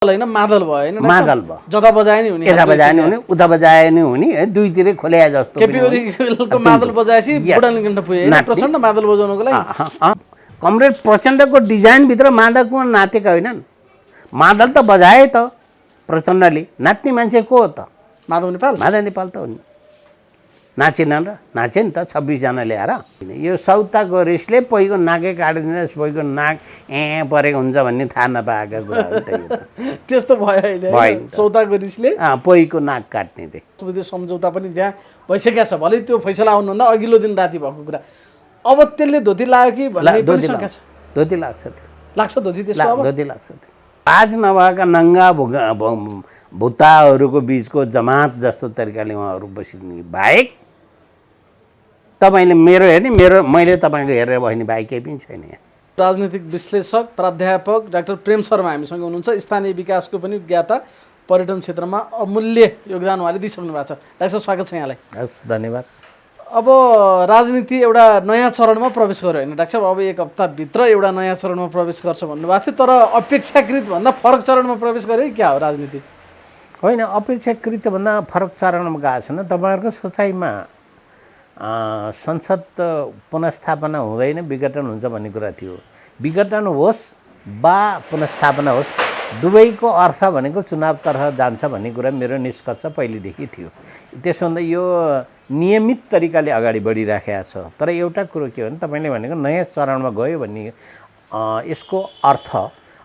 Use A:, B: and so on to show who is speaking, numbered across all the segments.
A: हैन मादल भयो हैन
B: मादल भयो
A: जता बजाए नि हुने
B: यता बजाए नि हुने उता बजाए नि हुने है दुईतिरै खोल्या जस्तो
A: केपी ओलीको मादल बजाएपछि बुढालिङ्गण्ठ पुगे हैन प्रचण्ड मादल बजाउनको लागि
B: कमरेड प्रचण्डको डिजाइनभित्र मादलको नातेका होइनन् मादल त बजाए त प्रचण्डले नाच्ने मान्छे को हो त
A: माधव नेपाल
B: त हो नि नाचेन र नाचे नि त 26 जना ल्याएर यो सौताको रिसले पहिको नाकै काटिदिँदा पहिको नाक परेको हुन्छ भन्ने थाहा नपाएका कुरा हो त्यही हो
A: त्यस्तो भयो अहिले सौताको रिसले
B: पहिको नाक काट्ने रे
A: सुविधा सम्झौता पनि त्यहाँ भइसकेको छ भलै त्यो फैसला आउनुभन्दा अघिल्लो दिन राति भएको कुरा अब त्यसले धोती लाग्यो कि भन्ने पनि शंका छ
B: धोती लाग्छ त्यो
A: लाग्छ धोती त्यसको अब
B: धोती लाग्छ त्यो आज नभएका नङ्गा भुत्ताहरूको बिचको जमात जस्तो तरिकाले उहाँहरू बसिने बाहेक तपाईँले मेरो हेर्ने मैले तपाईँको हेरेर बस्ने बाहेक केही पनि छैन यहाँ
A: राजनीतिक विश्लेषक प्राध्यापक डाक्टर प्रेम शर्मा हामीसँग हुनुहुन्छ स्थानीय विकासको पनि ज्ञाता पर्यटन क्षेत्रमा अमूल्य योगदान उहाँले दिइसक्नु भएको छ डाक्टर साहब स्वागत छ यहाँलाई
B: हस् धन्यवाद
A: अब राजनीति एउटा नयाँ चरणमा प्रवेश गर्यो होइन डाक्टर साहब अब एक हप्ताभित्र एउटा नयाँ चरणमा प्रवेश गर्छ भन्नुभएको थियो तर अपेक्षाकृत भन्दा फरक चरणमा प्रवेश गर्यो क्या हो राजनीति
B: होइन अपेक्षाकृत भन्दा फरक चरणमा गएको छैन तपाईँहरूको सोचाइमा संसद पुनस्थापना हुँदैन विघटन हुन्छ भन्ने कुरा थियो विघटन होस् वा पुनस्थापना होस् दुवैको अर्थ भनेको चुनावतर्फ जान्छ भन्ने कुरा मेरो निष्कर्ष पहिलेदेखि थियो त्यसो हुँदा यो नियमित तरिकाले अगाडि बढिराखेको छ तर एउटा कुरो के हो भने तपाईँले भनेको नयाँ चरणमा गयो भन्ने यसको अर्थ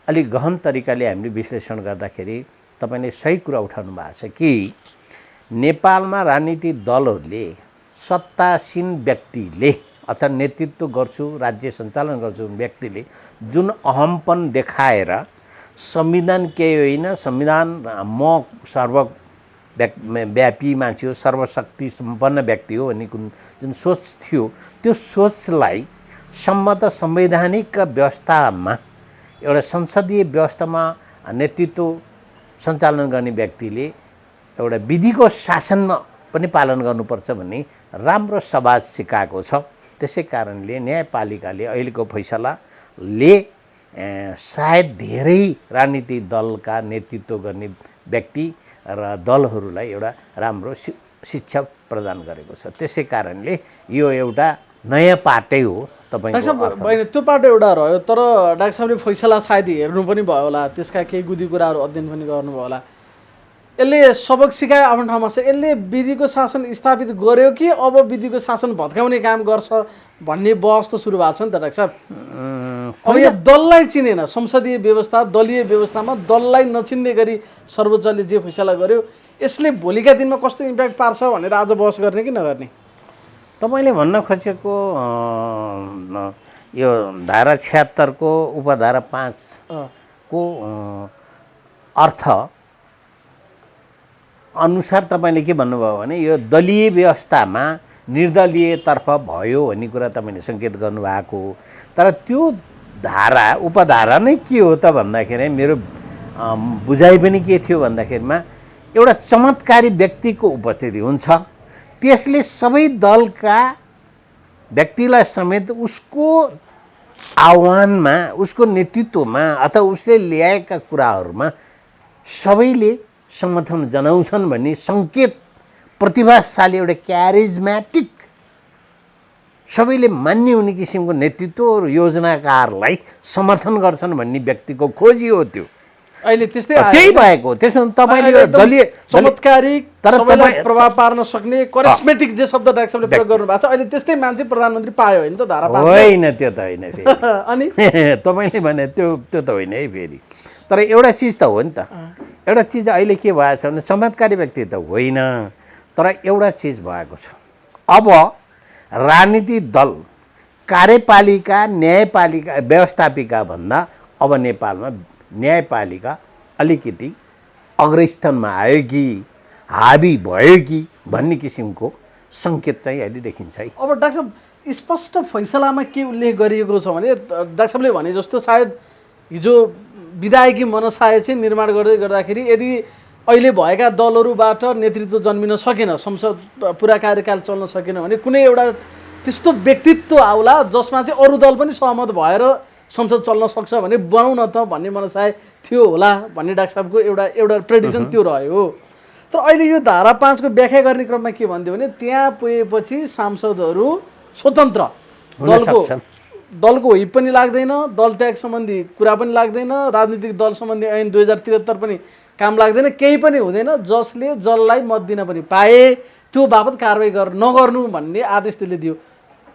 B: अलिक गहन तरिकाले हामीले विश्लेषण गर्दाखेरि तपाईँले सही कुरा उठाउनु भएको छ कि नेपालमा राजनीतिक दलहरूले सत्तासीन व्यक्तिले अथवा नेतृत्व गर्छु राज्य सञ्चालन गर्छु व्यक्तिले जुन अहमपन देखाएर संविधान केही होइन संविधान म सर्वव्यापी मान्छे हो सर्वशक्ति सम्पन्न व्यक्ति हो भन्ने जुन सोच थियो त्यो सोचलाई सम्मत संवैधानिक व्यवस्थामा एउटा संसदीय व्यवस्थामा नेतृत्व सञ्चालन गर्ने व्यक्तिले एउटा विधिको शासनमा पनि पालन गर्नुपर्छ भन्ने राम्रो समाज सिकाएको छ त्यसै कारणले न्यायपालिकाले अहिलेको फैसलाले सायद धेरै राजनीतिक दलका नेतृत्व गर्ने व्यक्ति र दलहरूलाई एउटा राम्रो शिक्षा प्रदान गरेको छ त्यसै कारणले यो एउटा नयाँ पाटै हो
A: तपाईँ त्यो पाटो एउटा रह्यो तर डाक्टर साहबले फैसला सायद हेर्नु पनि भयो होला त्यसका केही गुदी कुराहरू अध्ययन पनि गर्नुभयो होला यसले सबक सिकायो आफ्नो ठाउँमा छ यसले विधिको शासन स्थापित गर्यो कि अब विधिको शासन भत्काउने काम गर्छ भन्ने बहस त सुरु भएको छ नि त डाक्टर साहब अब यो दललाई चिनेन संसदीय व्यवस्था दलीय व्यवस्थामा दललाई नचिन्ने गरी सर्वोच्चले जे फैसला गर्यो यसले भोलिका दिनमा कस्तो इम्प्याक्ट पार्छ भनेर आज बहस गर्ने कि नगर्ने
B: तपाईँले भन्न खोजेको यो धारा 76 को उपधारा 5 को अर्थ अनुसार तपाईँले के भन्नुभयो भने यो दलीय व्यवस्थामा निर्दलीयतर्फ भयो भन्ने कुरा तपाईँले सङ्केत गर्नुभएको हो तर त्यो धारा उपधारा नै के हो त भन्दाखेरि मेरो बुझाइ पनि के थियो भन्दाखेरिमा एउटा चमत्कारी व्यक्तिको उपस्थिति हुन्छ त्यसले सबै दलका व्यक्तिलाई समेत उसको आह्वानमा उसको नेतृत्वमा अथवा उसले ल्याएका कुराहरूमा सबैले समर्थन जनाउँछन् भन्ने सङ्केत प्रतिभाशाली एउटा क्यारिजमेटिक सबैले मान्य हुने किसिमको नेतृत्व र योजनाकारलाई समर्थन गर्छन् भन्ने व्यक्तिको खोजी हो त्यो
A: अहिले त्यस्तै
B: त्यही भएको त्यसो तपाईँले दलीय
A: चमत्कारी तर सबैलाई प्रभाव पार्न सक्ने करिस्मेटिक जे शब्द डाक्टर साहबले प्रयोग गर्नु भएको छ अहिले त्यस्तै मान्छे प्रधानमन्त्री पायो होइन त धारा 5
B: होइन त्यो त होइन फेरि
A: अनि
B: तपाईँले भने त्यो त होइन है फेरि तर एउटा चिज त हो नि त एउटा चिज अहिले के भएको छ भने चमत्कारी व्यक्ति त होइन तर एउटा चिज भएको छ अब राजनीतिक दल कार्यपालिका न्यायपालिका व्यवस्थापिका भन्दा अब नेपालमा न्यायपालिका अलिकति अग्रस्थानमा आयो कि हाबी भयो कि भन्ने किसिमको सङ्केत चाहिँ अहिले देखिन्छ है
A: अब डाक्टर साहब स्पष्ट फैसलामा के उल्लेख गरिएको छ भने डाक्टर साहबले भने जस्तो सायद हिजो विधायकी मनसाय चाहिँ निर्माण गर्दै गर्दाखेरि यदि अहिले भएका दलहरूबाट नेतृत्व जन्मिन सकेन संसद पुरा कार्यकाल चल्न सकेन भने कुनै एउटा त्यस्तो व्यक्तित्व आउला जसमा चाहिँ अरू दल पनि सहमत भएर संसद चल्न सक्छ भने बनाउन त भन्ने मनसाय थियो होला भन्ने डाक्टर साहबको एउटा एउटा प्रेडिक्सन त्यो रह्यो। तर अहिले यो धारा 5 को व्याख्या गर्ने क्रममा के भन्दियो भने त्यहाँ पुगेपछि सांसदहरू स्वतन्त्र दलको हिप पनि लाग्दैन, दल त्याग सम्बन्धी कुरा पनि लाग्दैन, राजनीतिक दल सम्बन्धी ऐन 2073 पनि काम लाग्दैन, केही पनि हुँदैन। जसले जसलाई मत दिन पनि पाए त्यो बापत कारवाही नगर्नु भन्ने आदेश त्यसले दियो।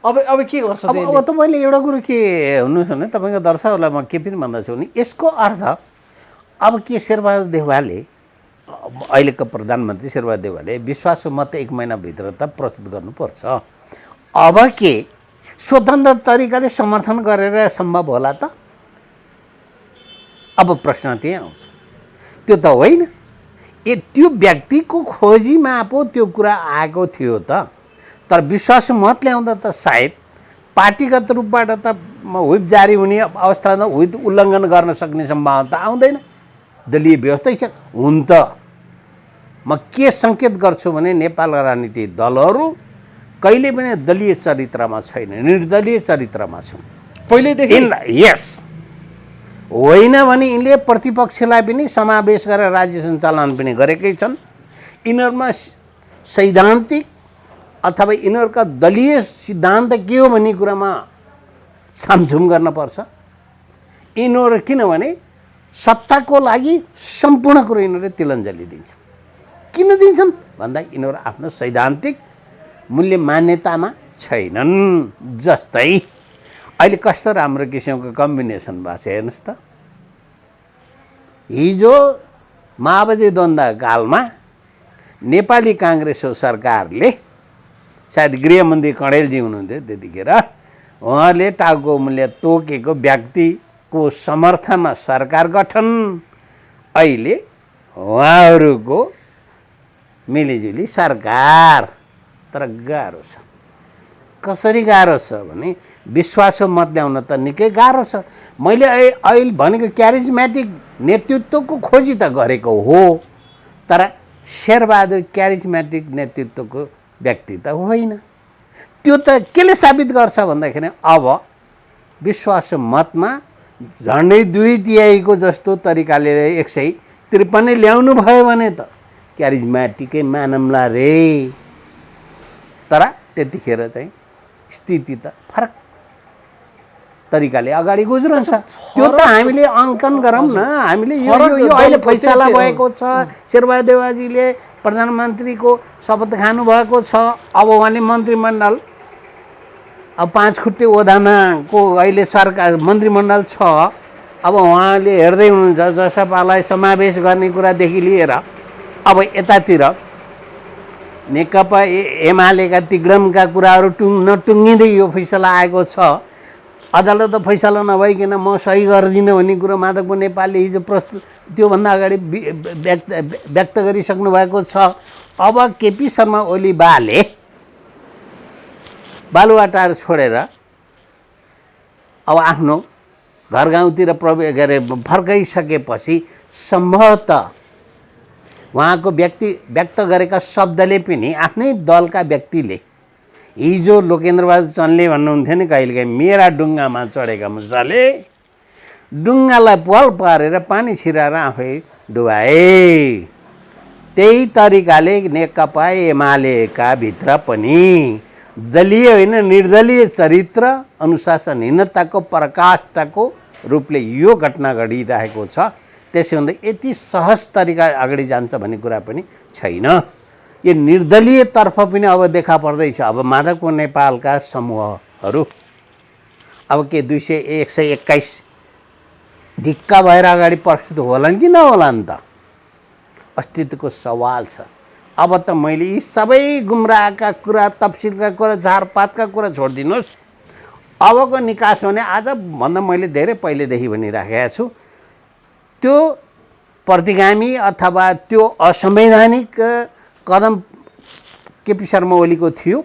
A: अब के गर्छ?
B: अब त मैले एउटा कुरो के हुनु छ भने तपाईँको दर्शकहरूलाई म के पनि भन्दछु भने यसको अर्थ अब के शेरबहादुर देउवाले अहिलेको प्रधानमन्त्री शेरबहादुर देउवाले विश्वासको मत 1 महिनाभित्र त प्रस्तुत गर्नुपर्छ। अब के स्वतन्त्र तरिकाले समर्थन गरेर सम्भव होला त? अब प्रश्न त्यही आउँछ। त्यो त होइन, त्यो व्यक्तिको खोजीमा पो त्यो कुरा आएको थियो त। तर विश्वास मत ल्याउँदा त सायद पार्टीगत रूपबाट त व्हिप जारी हुने अवस्थामा व्हिप उल्लङ्घन गर्न सक्ने सम्भावना त आउँदैन। दलीय व्यवस्था छ हुन त म के सङ्केत गर्छु भने नेपालका राजनीतिक दलहरू कहिले पनि दलीय चरित्रमा छैन, निर्दलीय चरित्रमा छन्
A: पहिल्यैदेखि।
B: यस होइन भने यिनले प्रतिपक्षलाई पनि समावेश गरेर राज्य सञ्चालन पनि गरेकै छन्। यिनीहरूमा सैद्धान्तिक अथवा यिनीहरूका दलीय सिद्धान्त के हो भन्ने कुरामा छामझुम गर्नुपर्छ। यिनीहरू किनभने सत्ताको लागि सम्पूर्ण कुरो यिनीहरूले तिलञ्जली दिन्छन्। किन दिन्छन् भन्दा यिनीहरू आफ्नो सैद्धान्तिक मूल्य मान्यतामा छैनन्। जस्तै अहिले कस्तो राम्रो किसिमको कम्बिनेसन भएको छ हेर्नुहोस् त। हिजो माओवादी द्वन्द्व कालमा नेपाली काङ्ग्रेसको सरकारले, सायद गृहमन्त्री कणेलजी हुनुहुन्थ्यो त्यतिखेर, उहाँले टाउको मूल्य तोकेको व्यक्तिको समर्थनमा सरकार गठन। अहिले उहाँहरूको मिलिजुली सरकार। तर गाह्रो छ। कसरी गाह्रो छ भने विश्वासको मत ल्याउन त निकै गाह्रो छ। मैले अहिले भनेको क्यारिजमेटिक नेतृत्वको खोजी त गरेको हो, तर शेरबहादुर क्यारिजमेटिक नेतृत्वको व्यक्ति त होइन। त्यो त केले साबित गर्छ भन्दाखेरि अब विश्वास मतमा झन्डै 2/3 जस्तो तरिकाले 153 ल्याउनु भयो भने त क्यारिजमेटिकै मानौँला रे। तर त्यतिखेर चाहिँ स्थिति त फरक तरिकाले अगाडि गुज्रन्छ। त्यो त हामीले अङ्कन गरौँ न। हामीले यो अहिले फैसला भएको छ। शेरबहादुर देउवाजीले प्रधानमन्त्रीको शपथ खानुभएको छ। अब उहाँले मन्त्रीमण्डल अब 5 खुट्टे ओधानाको अहिले सरकार मन्त्रीमण्डल छ। अब उहाँले हेर्दै हुनुहुन्छ जसपालाई समावेश गर्ने कुरादेखि लिएर अब यतातिर नेकपा एमालेका तिग्रमका कुराहरू नटुङ्गिँदै यो फैसला आएको छ। अदालत फैसला नभइकन म सही गर्दिनँ भन्ने कुरो माधव नेपालले हिजो प्रस्तुत त्योभन्दा अगाडि व्यक्त गरिसक्नु भएको छ। अब केपी शर्मा ओली बाले बालुवाटार छोडेर अब आफ्नो घर गाउँतिर प्रवेश गरे फर्काइसकेपछि सम्भवतः उहाँको व्यक्त गरेका शब्दले पनि आफ्नै दलका व्यक्तिले हिजो लोकेन्द्रबहादुर चन्दले भन्नुहुन्थ्यो नि कहिलेकाहीँ मेरा डुङ्गामा चढेका मुसाले डुङ्गालाई पल पारेर पानी छिराएर आफै डुबाए। त्यही तरिकाले नेकपा एमालेका भित्र पनि दलीय होइन निर्दलीय चरित्र अनुशासनहीनताको पराकाष्ठाको रूपले यो घटना घटिरहेको छ। त्यसै भन्दा यति सहज तरिका अगाडि जान्छ भन्ने कुरा पनि छैन। यो निर्दलीयतर्फ पनि अब देखा पर्दैछ। अब माधवको नेपालका समूहहरू अब के 121 ढिक्का भएर अगाडि प्रस्तुत होलान् कि नहोलान् त अस्तित्वको सवाल छ। अब त मैले यी सबै गुमराहका कुरा, तफसिलका कुरा, झारपातका कुरा छोडिदिनुहोस्। अबको निकास भने आज भन्दा मैले धेरै पहिलेदेखि भनिराखेको छु, त्यो प्रतिगामी अथवा त्यो असंवैधानिक कदम केपी शर्मा ओलीको थियो।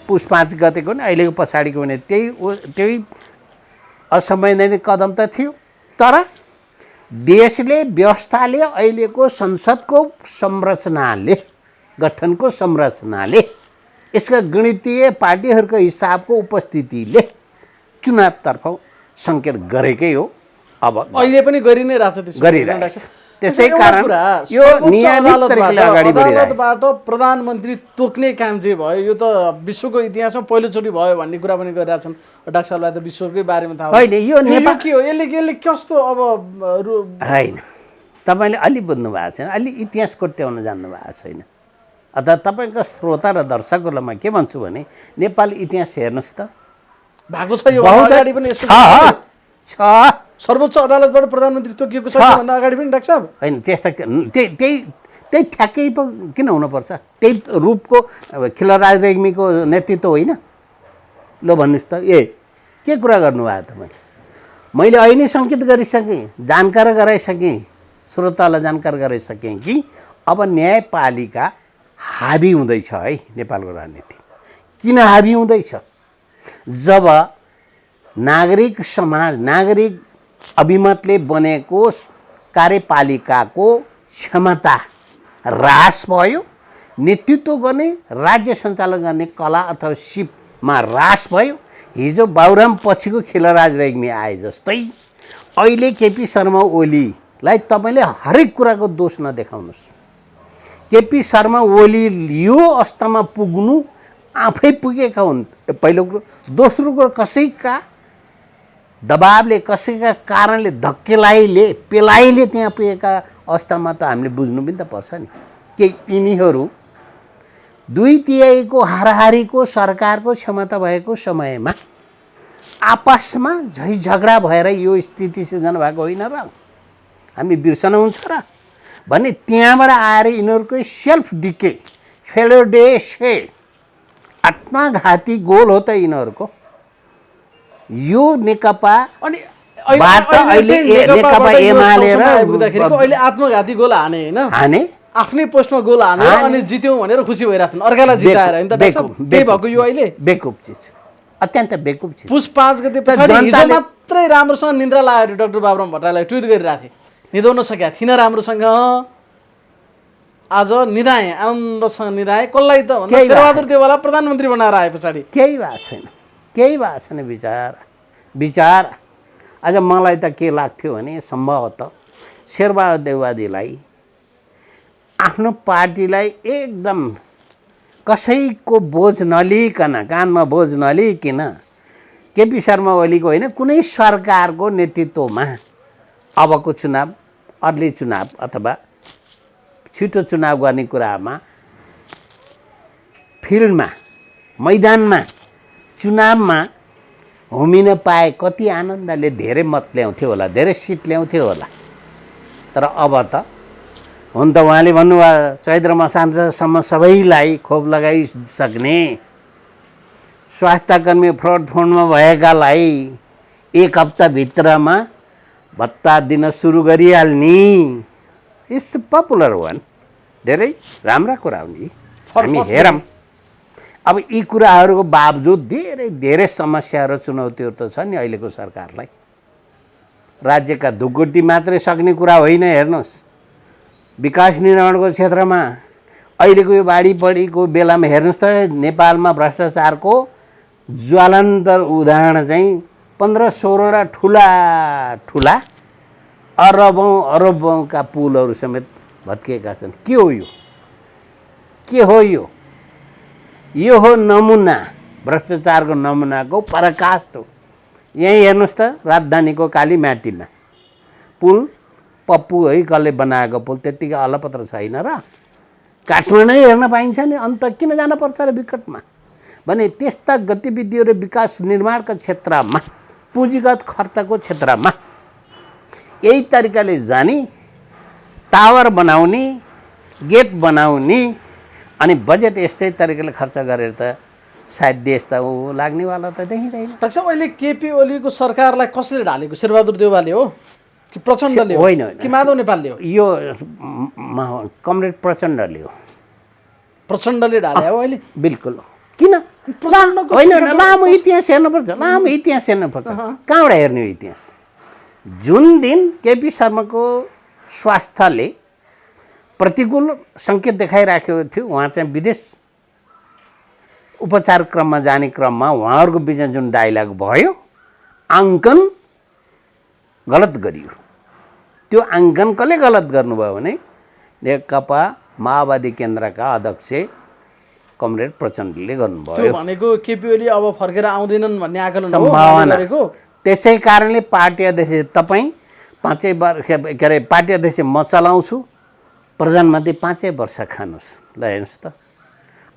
B: पुस 5 गतेको नि अहिलेको पछाडिको भने त्यही असंवैधानिक कदम त थियो। तर देशले व्यवस्थाले अहिलेको संसदको संरचनाले गठनको संरचनाले यसका गणितीय पार्टीहरूको हिसाबको उपस्थितिले चुनावतर्फ सङ्केत गरेकै हो। अब
A: अहिले पनि गरि नै रहेछ त्यसो
B: गरिरहेको छ। त्यसै
A: एउटा
B: कारण
A: कुरा,
B: यो
A: सर्वोच्च
B: नियमित तरिकाले अगाडि बढिरहेको छ।
A: अदालतबाट प्रधानमन्त्री तोक्ने काम चाहिँ भयो, यो त विश्वको इतिहासमा पहिलोचोटि भयो भन्ने कुरा पनि गरिरहेछन् डाक्टर साहबलाई त विश्वकै बारेमा थाहा
B: होइन, यो नेपाल
A: के हो, यसले कस्तो अब
B: होइन, तपाईँले अलि बुझ्नु भएको छैन, अलि इतिहास कोट्याउन जान्नु भएको छैन। अथवा तपाईँको श्रोता र दर्शकहरूलाई म के भन्छु भने नेपाली इतिहास हेर्नुहोस् त,
A: भएको छ यो अगाडि पनि यसो
B: छ।
A: सर्वोच्च अदालतबाट प्रधानमन्त्री तोकिएको छ भन्दा अगाडि पनि डाक्टर साहब
B: होइन, त्यस्ता त्यही ठ्याक्कै पो किन हुनुपर्छ? त्यही रूपको खिलराज रेग्मीको नेतृत्व होइन? ल भन्नुहोस् त, के कुरा गर्नुभयो तपाईँ? मैले अहिले सङ्केत गरिसकेँ, जानकार गराइसकेँ, श्रोतालाई जानकार गराइसकेँ कि अब न्यायपालिका हाबी हुँदैछ है नेपालको राजनीति। किन हाबी हुँदैछ? जब नागरिक समाज, नागरिक अभिमतले बनेको कार्यपालिकाको क्षमता ह्रास भयो, नेतृत्व गर्ने, राज्य सञ्चालन गर्ने कला अथवा सिपमा ह्रास भयो। हिजो बाबुराम पछिको खिलराज रेग्मी आए जस्तै अहिले केपी शर्मा ओलीलाई तपाईँले हरेक कुराको दोष नदेखाउनुहोस्। केपी शर्मा ओली यो अवस्थामा पुग्नु आफै पुगेका हुन् पहिलो कुरो। दोस्रो कुरो, कसैका दबाबले, कसैका कारणले, धक्केलाइले, पेलाइले त्यहाँ पुगेका अवस्थामा त हामीले बुझ्नु पनि त पर्छ नि। के यिनीहरू 2/3 हाराहारीको सरकारको क्षमता भएको समयमा आपसमा झैझगडा भएर यो स्थिति सिर्जना भएको होइन र? हामी बिर्सन हुन्छ र भने त्यहाँबाट आएर यिनीहरूकै सेल्फ डिके, फेलोडेसे, आत्मघाती गोल हो त यिनीहरूको। यो नेकपा
A: अनि
B: नेकपा एमाले
A: अहिले आत्मघाती गोल हाने होइन,
B: हाने
A: आफ्नै पोस्टमा गोल हाने अनि जित्यौँ भनेर खुसी भइरहेछन् अर्कालाई जिताएर होइन त डाक्टर साहब? त्यही भएको यो अहिले
B: बेकुफ चिज, अत्यन्त बेकुफ चिज।
A: पुस 5 गते पछाडि हिजो मात्रै राम्रोसँग निन्द्रा लागेर डाक्टर बाबुराम भट्टराईलाई ट्विट गरिरहेको थिएँ, निदाउन सकेका थिइनँ राम्रोसँग, आज निधाएँ, आनन्दसँग निधाएँ। कसलाई त भन्दा शेरबहादुर देवाला प्रधानमन्त्री बनाएर आए पछाडि
B: केही भएको छैन, केही भएको छैन। विचार आज मलाई त के लाग्थ्यो भने सम्भवतः शेरबहादुर देवाजीलाई आफ्नो पार्टीलाई एकदम कसैको बोझ नलिकन, कानमा बोझ नलिकन, केपी शर्मा ओलीको होइन कुनै सरकारको नेतृत्वमा अबको चुनाव, अर्ली चुनाव अथवा छिटो चुनाव गर्ने कुरामा, फिल्डमा, मैदानमा, चुनावमा होमिन पाए कति आनन्दले धेरै मत ल्याउँथ्यो होला, धेरै सिट ल्याउँथ्यो होला। तर अब त हुन त उहाँले भन्नुभयो चैत्र मसान्तसम्म सबैलाई खोप लगाइसक्ने, स्वास्थ्यकर्मी फ्रड फन्डमा भएकालाई 1 हप्ताभित्रमा भत्ता दिन सुरु गरिहाल्ने। इट्स पपुलर वान, धेरै राम्रा कुरा हो नि, हामी हेरौँ। अब यी कुराहरूको बावजुद धेरै धेरै समस्याहरू, चुनौतीहरू त छ नि अहिलेको सरकारलाई। राज्यका धुकुटी मात्रै सक्ने कुरा होइन। हेर्नुहोस्, विकास निर्माणको क्षेत्रमा अहिलेको यो बाढीपढीको बेलामा हेर्नुहोस् त, नेपालमा भ्रष्टाचारको ज्वलन्त उदाहरण चाहिँ 15-16वटा ठुला ठुला अरबौँका पुलहरू समेत भत्किएका छन्। के हो यो? के हो यो? यो हो नमुना, भ्रष्टाचारको नमुनाको पराकाष्ठ हो। यहीँ हेर्नुहोस् त, राजधानीको काली माटीमा पुल, पप्पु है कसले बनाएको पुल, त्यत्तिकै अलपत्र छैन र? काठमा नै हेर्न पाइन्छ नि, अन्त किन जान पर्छ र विकटमा? भने त्यस्ता गतिविधिहरू विकास निर्माणका क्षेत्रमा, पुँजीगत खर्चको क्षेत्रमा यही तरिकाले जाने, टावर बनाउने, गेट बनाउने अनि बजेट यस्तै तरिकाले खर्च गरेर त सायद देश त लाग्नेवाला त देखिँदैन।
A: डाक्टर साहब, अहिले केपी ओलीको सरकारलाई कसले ढालेको? शेरबहादुर देवालले हो कि प्रचण्डले हो?
B: होइन,
A: कि माधव नेपालले हो?
B: यो कमरेड प्रचण्डले हो।
A: प्रचण्डले ढाले हो अहिले?
B: बिल्कुल। किन? होइन, लामो इतिहास हेर्नुपर्छ, लामो इतिहास हेर्नुपर्छ। कहाँबाट हेर्ने हो इतिहास? जुन दिन केपी शर्माको स्वास्थ्यले प्रतिकूल सङ्केत देखाइराखेको थियो, उहाँ चाहिँ विदेश उपचार क्रममा जाने क्रममा उहाँहरूको बिचमा जुन डायलग भयो, आङ्कन गलत गरियो। त्यो आङ्कन कसले गलत गर्नुभयो भने नेकपा माओवादी केन्द्रका अध्यक्ष कमरेड प्रचण्डले गर्नुभयो।
A: त्यो भनेको केपी ओली अब फर्केर आउँदैनन् भन्ने आकलन हो
B: सम्भावना
A: गरेको।
B: त्यसै कारणले पार्टी अध्यक्ष तपाईँ 5 वर्ष के अरे पार्टी अध्यक्ष म चलाउँछु, प्रधानमन्त्री 5 वर्ष खानुहोस् ल हेर्नुहोस् त।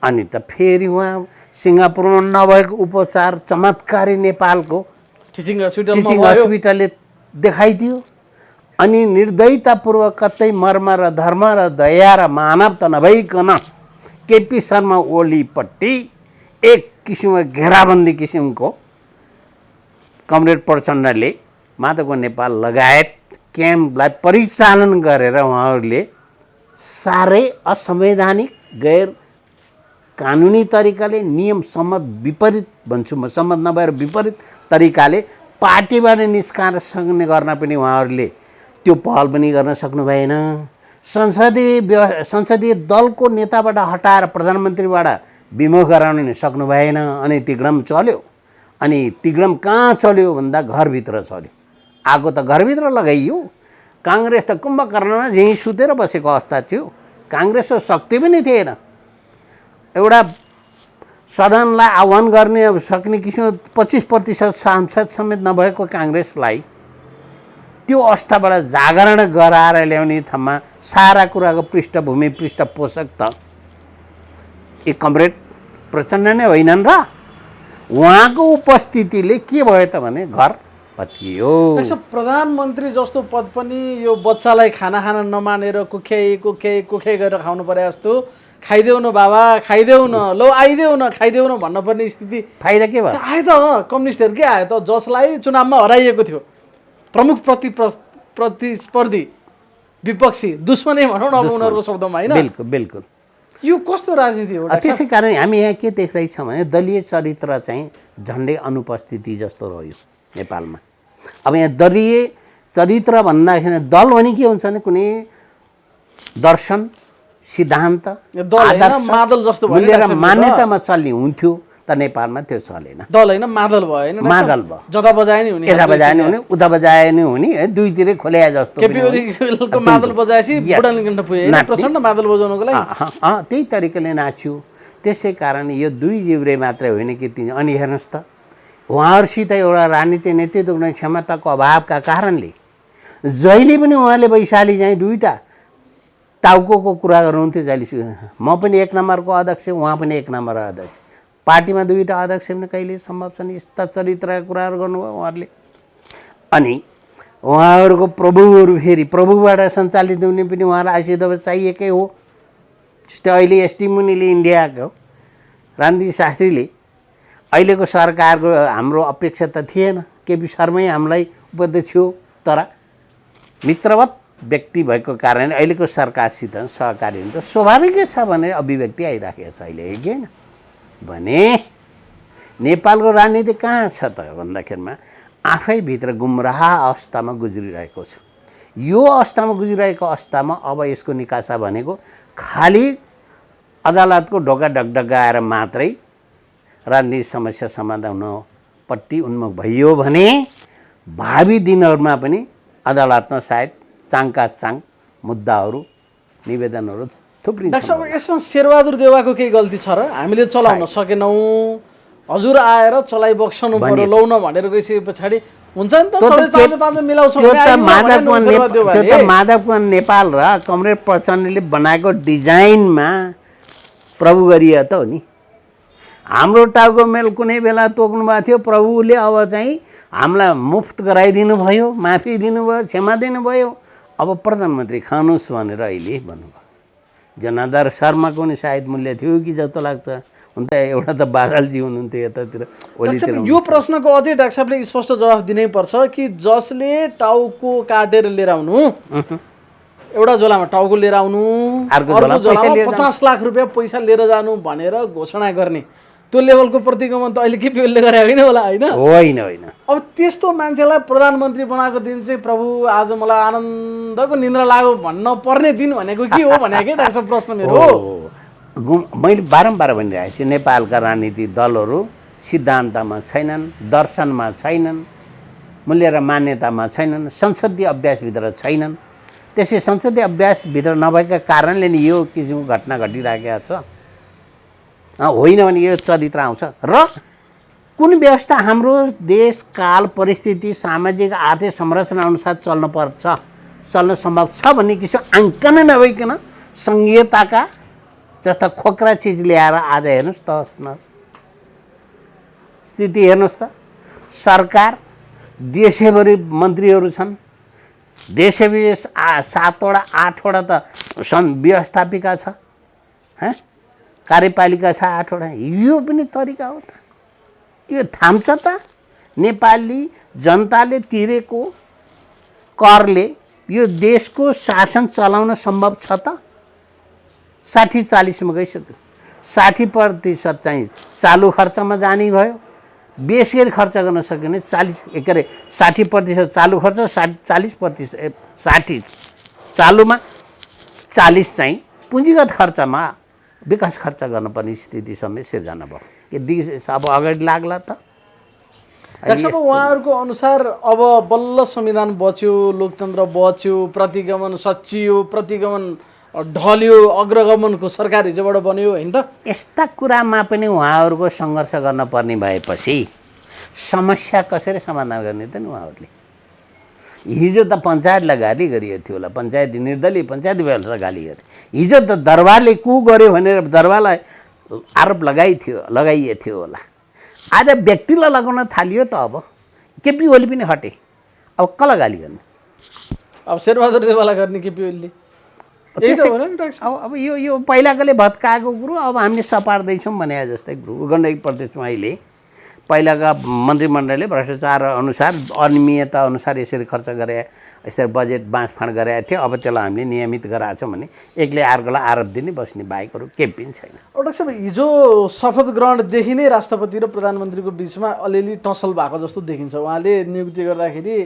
B: अनि त फेरि उहाँ सिङ्गापुरमा नभएको उपचार चमत्कारी नेपालको
A: टिचिङ
B: टिचिङ हस्पिटलले देखाइदियो। अनि निर्दयतापूर्वक कतै मर्म र धर्म र दया र मानवता नभइकन केपी शर्मा ओलीपट्टि एक किसिमको घेराबन्दी किसिमको कमरेड प्रचण्डले माधव नेपाल लगायत क्याम्पलाई परिचालन गरेर उहाँहरूले साह्रै असंवैधानिक गैर कानुनी तरिकाले नियम सम्मत विपरीत भन्छु म, सम्मत नभएर विपरीत तरिकाले पार्टीबाट निस्कार्ने गर्न पनि उहाँहरूले त्यो पहल पनि गर्न सक्नु भएन। संसदीय दलको नेताबाट हटाएर प्रधानमन्त्रीबाट विमुख गराउन सक्नु भएन। अनि तिग्रम चल्यो। अनि तिग्रम कहाँ चल्यो भन्दा घरभित्र चल्यो। आगो त घरभित्र लगाइयो। काङ्ग्रेस त कुम्भकर्णमा झैँ सुतेर बसेको अवस्था थियो। काङ्ग्रेसको शक्ति पनि थिएन। एउटा सदनलाई आह्वान गर्ने सक्ने किसिमको 25% सांसद समेत नभएको काङ्ग्रेसलाई त्यो अवस्थाबाट जागरण गराएर ल्याउने ठाउँमा सारा कुराको पृष्ठभूमि पृष्ठपोषक त एक कमरेड प्रचण्ड नै होइनन् र। उहाँको उपस्थितिले के भयो त भने घर भत्कियो।
A: प्रधानमन्त्री जस्तो पद पनि यो बच्चालाई खाना खान नमानेर कुख्याइ गरेर खानु परे जस्तो खाइदेऊ न बाबा, खाइदेऊ न, लो आइदेऊ न, खाइदेऊ न भन्नुपर्ने स्थिति
B: फाइदा के भयो?
A: आयो त कम्युनिस्टहरूकै आयो त, जसलाई चुनावमा हराइएको थियो। प्रमुख प्रतिस्पर्धी विपक्षी दुश्मनै भनौँ न अब उनीहरूको शब्दमा, होइन?
B: बिल्कुल बिल्कुल।
A: यो कस्तो राजनीति हो?
B: त्यसै कारण हामी यहाँ के देख्दैछौँ भने दलीय चरित्र चाहिँ झन्डै अनुपस्थिति जस्तो रह्यो नेपालमा। अब यहाँ दलीय चरित्र भन्दाखेरि दल भने के हुन्छ भने कुनै दर्शन सिद्धान्त
A: मादल जस्तो
B: मूल्य र मान्यतामा चल्ने हुन्थ्यो त नेपालमा त्यो चलेन।
A: दल होइन मादल भयो, होइन?
B: मादल भयो।
A: जता बजाए नि हुने,
B: यता बजाए नि हुने, उता बजाए नि हुने, दुईतिरै खोल्या जस्तो।
A: केपी ओलीको मादल बजाएपछि बुढानीकण्ठ पुगे प्रचण्ड मादल बजाउनको लागि
B: त्यही तरिकाले नाच्यो। त्यसै कारण यो दुई जिब्रे मात्रै होइन कि तिन। अनि हेर्नुहोस् त उहाँहरूसित एउटा राजनीतिक नेतृत्व गर्ने क्षमताको अभावका कारणले जहिले पनि उहाँले वैशाली चाहिँ दुईवटा टाउको कुरा गर्नुहुन्थ्यो। जहिले म पनि 1 नम्बरको अध्यक्ष, उहाँ पनि 1 नम्बर अध्यक्ष। पार्टीमा दुईवटा अध्यक्ष पनि कहिले सम्भव छन्? यस्ता चरित्रका कुराहरू गर्नुभयो उहाँहरूले। अनि उहाँहरूको प्रभुहरू फेरि प्रभुबाट सञ्चालित हुने पनि उहाँलाई आशीर्वाद चाहिएकै हो। जस्तै अहिले एसटी मुनिले इन्डियाको रामजी शास्त्रीले अहिलेको सरकारको हाम्रो अपेक्षा त थिएन, केपी शर्मै हामीलाई उपाध्यक्ष हो, तर मित्रवत व्यक्ति भएको कारण अहिलेको सरकारसित सहकारी हुन्छ स्वाभाविकै छ भने अभिव्यक्ति आइराखेको छ अहिले, होइन भने नेपालको राजनीति कहाँ छ त भन्दाखेरिमा आफै भित्र गुमराह अवस्थामा गुज्रिरहेको छ। यो अवस्थामा गुज्रिरहेको अवस्थामा अब यसको निकासा भनेको खालि अदालतको ढोका ढकढकाएर मात्रै राजनीतिक समस्या समाधान हुनपट्टि उन्मुख भइयो भने भावी दिनहरूमा पनि अदालतमा सायद चाङका चाङ मुद्दाहरू निवेदनहरू थुप्रै।
A: डाक्टर साहब, यसमा शेरबहादुर देउवाको केही गल्ती छ र? हामीले चलाउन सकेनौँ, हजुर आएर चलाइ बक्सनु पर्यो लौ न भनेर गइसके पछाडि हुन्छ नि त सबै पाँच मिलाउँछौँ।
B: त्यो त माधवपुर नेपाल र कमरेड प्रचण्डले बनाएको डिजाइनमा प्रभु गरियो त हो नि। हाम्रो टाउको मेल कुनै बेला तोक्नु भएको थियो, प्रभुले अब चाहिँ हामीलाई मुफ्त गराइदिनु भयो, माफी दिनुभयो, क्षमा दिनुभयो। अब प्रधानमन्त्री खानुहोस् भनेर अहिले भन्नुभयो। जनार्दन शर्माको नि सायद मूल्य थियो कि जस्तो लाग्छ। हुन त एउटा त बादलजी हुनुहुन्थ्यो यतातिर, ओलीतिर।
A: यो प्रश्नको अझै डाक्टर साहबले स्पष्ट जवाफ दिनै पर्छ कि जसले टाउको काटेर लिएर आउनु, एउटा झोलामा टाउको लिएर आउनु, अर्को झोलामा 50 लाख रुपियाँ पैसा लिएर जानु भनेर घोषणा गर्ने त्यो लेभलको प्रतिगमन त अहिले केपी ओलीले गरे होइन होला, होइन?
B: होइन होइन।
A: अब त्यस्तो मान्छेलाई प्रधानमन्त्री बनाएको दिन चाहिँ प्रभु आज मलाई आनन्दको निन्द्रा लाग्यो भन्न पर्ने दिन भनेको के हो भनेको के डाक्टर साहब प्रश्न मेरो?
B: मैले बारम्बार भनिरहेको छु, नेपालका राजनीतिक दलहरू सिद्धान्तमा छैनन्, दर्शनमा छैनन्, मूल्य र मान्यतामा छैनन्, संसदीय अभ्यासभित्र छैनन्। त्यसै संसदीय अभ्यासभित्र नभएका कारणले नि यो किसिमको घटना घटिरहेको छ। होइन भने यो चरित्र आउँछ। र कुन व्यवस्था हाम्रो देश काल परिस्थिति सामाजिक आर्थिक संरचना अनुसार चल्न सम्भव छ भन्ने किसिम आङ्कन नभइकन सङ्घीयताका जस्ता खोक्रा चिज ल्याएर आज हेर्नुहोस् तहस स्थिति हेर्नुहोस् त। सरकार देशैभरि मन्त्रीहरू छन्, देशैभरि 7वटा 8वटा त व्यवस्थापिका छ, कार्यपालिका छ 8वटा। यो पनि तरिका हो त? यो थाम्छ त? नेपाली जनताले तिरेको करले यो देशको शासन चलाउन सम्भव छ त? 60-40 मा गइसक्यो। 60% चाहिँ चालु खर्चमा जाने भयो, बेसी गरी खर्च गर्न सक्यो भने 60% चालु खर्च, 60 चालुमा, 40 चाहिँ पुँजीगत खर्चमा विकास खर्च गर्नुपर्ने स्थिति समेत सिर्जना भयो। के देश अब अगाडि लाग्ला त?
A: उहाँहरूको अनुसार अब बल्ल संविधान बच्यो, लोकतन्त्र बच्यो, प्रतिगमन सचियो, प्रतिगमन ढल्यो, अग्रगमनको सरकार हिजोबाट बन्यो, होइन त?
B: यस्ता कुरामा पनि उहाँहरूको सङ्घर्ष गर्न पर्ने भएपछि समस्या कसरी समाधान गर्ने त नि उहाँहरूले? हिजो त पञ्चायतलाई गाली गरिएको थियो होला, पञ्चायत निर्दलीय पञ्चायत व्यवस्था गाली गरे। हिजो त दरबारले कु गर्यो भनेर दरबारलाई आरोप लगाइएको थियो होला। आज व्यक्तिलाई लगाउन थालियो त। अब केपी ओली पनि हटे, अब कसलाई गाली गर्ने?
A: अब शेरबहादुर देवाला गर्ने केपी ओलीले।
B: अब यो पहिलाकोले भत्काएको कुरो अब हामीले सपार्दैछौँ भने जस्तै गण्डकी प्रदेशमा अहिले पहिलाका मन्त्रीमण्डलले भ्रष्टाचार अनुसार अनियमितता अनुसार यसरी खर्च गरे, यसरी बजेट बाँडफाँड गरेका थियो। अब त्यसलाई हामीले नियमित गराएको छौँ भने एकले अर्कोलाई आरोप दिने बस्ने बाहेकहरू केही पनि छैन।
A: डाक्टर साहब, हिजो शपथ ग्रहणदेखि नै राष्ट्रपति र प्रधानमन्त्रीको बिचमा अलिअलि टसल भएको जस्तो देखिन्छ। उहाँले नियुक्ति गर्दाखेरि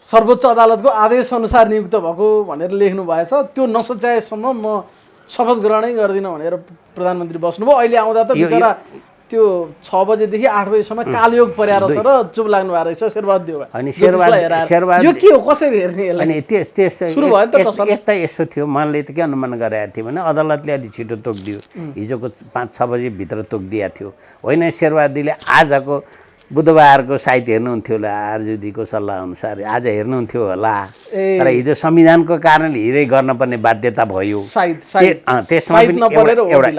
A: सर्वोच्च अदालतको आदेश अनुसार नियुक्त भएको भनेर लेख्नु भएछ। त्यो नसच्याएसम्म म शपथ ग्रहणै गर्दिनँ भनेर प्रधानमन्त्री बस्नुभयो। अहिले आउँदा त बिचरा त्यो 6 बजेदेखि 8 बजेसम्म कालयोग पर्याएर छ र चुप लाग्नु भएको रहेछ शेरबहादुर देउवा। यो के हो, कसरी हेर्ने यसलाई?
B: अनि त्यस
A: सुरु भयो नि त टसल।
B: एक त यसो थियो, मैले त के अनुमान गरेको थिएँ भने अदालतले अलि छिटो तोकिदियो, हिजोको 5-6 बजीभित्र तोकिदिएको थियो। होइन, शेरबहादुरले आजको बुधबारको सायद हेर्नुहुन्थ्यो होला, आरजुदीको सल्लाह अनुसार आज हेर्नुहुन्थ्यो होला। तर हिजो संविधानको कारणले हिँडै गर्नुपर्ने बाध्यता भयो। त्यसमा पनि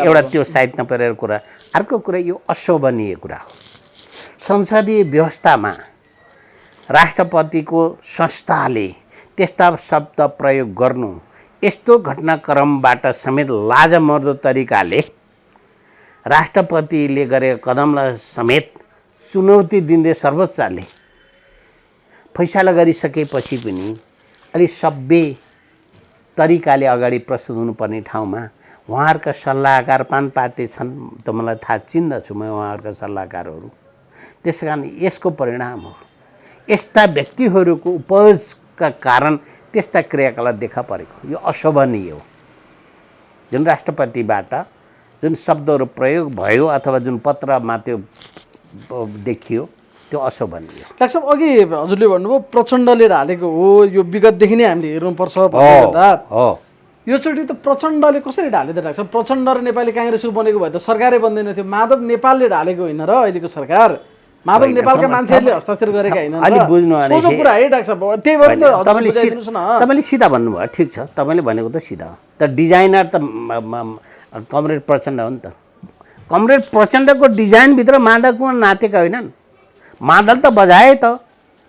B: एउटा त्यो सायद नपरेर कुरा। अर्को कुरा यो अशोभनीय कुरा हो। संसदीय व्यवस्थामा राष्ट्रपतिको संस्थाले त्यस्ता शब्द प्रयोग गर्नु, यस्तो घटनाक्रमबाट समेत लाजमर्दो तरिकाले राष्ट्रपतिले गरेको कदमलाई समेत चुनौती दिँदै सर्वोच्चले फैसला गरिसकेपछि पनि अलि सभ्य तरिकाले अगाडि प्रस्तुत हुनुपर्ने ठाउँमा उहाँहरूका सल्लाहकार पानपाते छन् त, मलाई थाहा चिन्दछु म उहाँहरूका सल्लाहकारहरू। त्यस कारण यसको परिणाम हो। यस्ता व्यक्तिहरूको उपजका कारण त्यस्ता क्रियाकलाप देखा परेको यो अशोभनीय हो। जुन राष्ट्रपतिबाट जुन शब्दहरू प्रयोग भयो अथवा जुन पत्रमा त्यो देखियो त्यो अशोभनीय।
A: डाक्टर साहब, अघि हजुरले भन्नुभयो प्रचण्डले हालेको हो, यो विगतदेखि नै हामीले हेर्नुपर्छ भन्दा योचोटि त प्रचण्डले कसरी ढाले त? डाक्टर साहब, प्रचण्ड र नेपाली काङ्ग्रेसको बनेको भए त सरकारै बन्दैन थियो। माधव नेपालले ढालेको होइन र अहिलेको सरकार? माधव नेपालका मान्छेहरूले हस्ताक्षर गरेका होइन।
B: अलि बुझ्नु
A: सोझो कुरा है डाक्टर साहब, त्यही भएर त
B: तपाईँले सिधा भन्नुभयो, ठिक छ, तपाईँले भनेको त सिधा हो। त डिजाइनर त कमरेड प्रचण्ड हो नि त। कमरेड प्रचण्डको डिजाइनभित्र माधव कुमार नाचेका होइनन्। मादल त बजाए त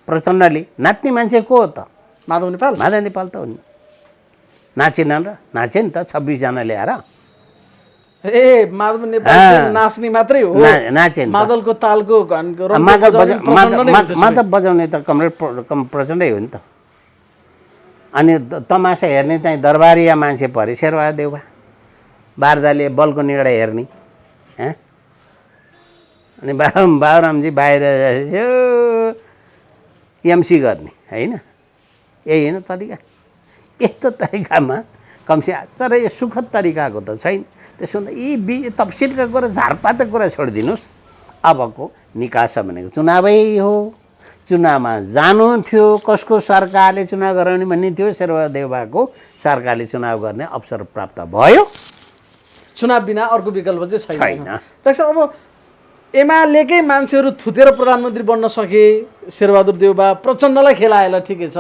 B: प्रचण्डले, नाच्ने मान्छे को हो त?
A: माधव नेपाल।
B: माधव नेपाल त हो नि, नाचेनन् र नाचे नि त 26 जना ल्याएर।
A: ए माधव नेपाल नाच्ने मात्रै हो,
B: नाचे नि।
A: मादलको तालको
B: माधव बजाउने त कमरेड प्रचण्डै हो नि त। अनि तमासा हेर्ने चाहिँ दरबारिया मान्छे परे शेरबहादुर देउवा, बारदाले बलको निगडा हेर्ने। अनि बाबुरामजी बाहिर एमसी गर्ने होइन, यही होइन तरिका। यस्तो तरिकामा कमसे तर यो सुखद तरिकाको त छैन। त्यसो हुँदा यी तफसिलका कुरा झारपातका कुरा छोडिदिनुहोस्। अबको निकास भनेको चुनावै हो। चुनावमा जानु थियो, कसको सरकारले चुनाव गराउने भन्ने थियो, शेरबहादेउबाको सरकारले चुनाव गर्ने अवसर प्राप्त भयो।
A: चुनाव बिना अर्को विकल्प चाहिँ
B: छैन।
A: त्यसो अब एमालेकै मान्छेहरू थुतेर प्रधानमन्त्री बन्न सके, शेरबहादुर देउबा प्रचण्डलाई खेलाएला ठिकै छ,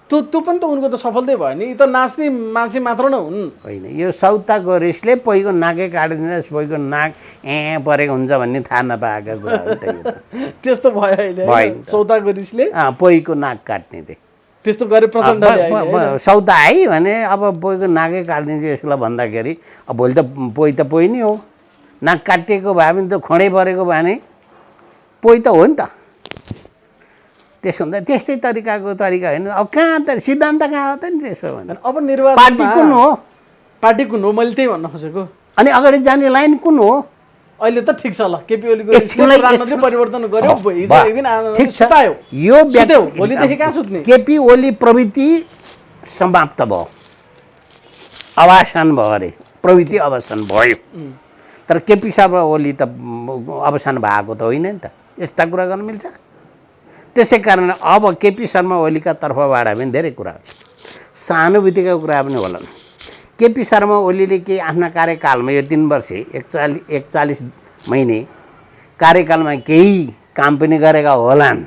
A: त्यो पनि त उनको त सफलतै भयो नि। यी त नाच्ने मान्छे मात्र नै हुन्।
B: होइन, यो सौताको रिसले पहिको नाकै काटिदिँदा पहिको नाक परेको हुन्छ भन्ने थाहा नपाएका कुरा हो त्यही हो।
A: त्यस्तो भयो अहिले
B: भयो।
A: सौताको रिसले
B: पहिको नाक काट्ने रे
A: त्यस्तो गरे प्रचण्डले अहिले।
B: सौता है भने अब पहिको नाकै काटिदिन्छु यसलाई भन्दाखेरि अब भोलि त पोइ नै हो। नाक काटिएको भए पनि त खोँडै परेको भए नि पोइ त हो नि त। त्यसो हुँदा त्यस्तै तरिका होइन। अब कहाँ त सिद्धान्त कहाँ हो त नि त्यसो भने।
A: अब निर्वाचन
B: पार्टी कुन हो?
A: पार्टी कुन हो मैले त्यही भन्न खोजेको।
B: अनि अगाडि जाने लाइन कुन हो?
A: अहिले त ठिक छ ल, केपी ओलीको प्रधानमन्त्री परिवर्तन गर्यो, हिजो एक दिन
B: ठिक छ।
A: सुतायो,
B: यो
A: भोलिदेखि कहाँ सुत्ने?
B: केपी ओली प्रवृत्ति समाप्त भयो, अवसान भयो अरे, प्रवृत्ति अवसान भयो। तर केपी साहब ओली त अवसान भएको त होइन नि त। यस्ता कुरा गर्न मिल्छ? त्यसै कारण अब केपी शर्मा ओलीका तर्फबाट पनि धेरै कुराहरू छ, सहानुभूतिका कुरा पनि होलान्। केपी शर्मा ओलीले के आफ्ना कार्यकालमा यो 3 वर्ष 41 महिने कार्यकालमा केही काम पनि गरेका होलान्,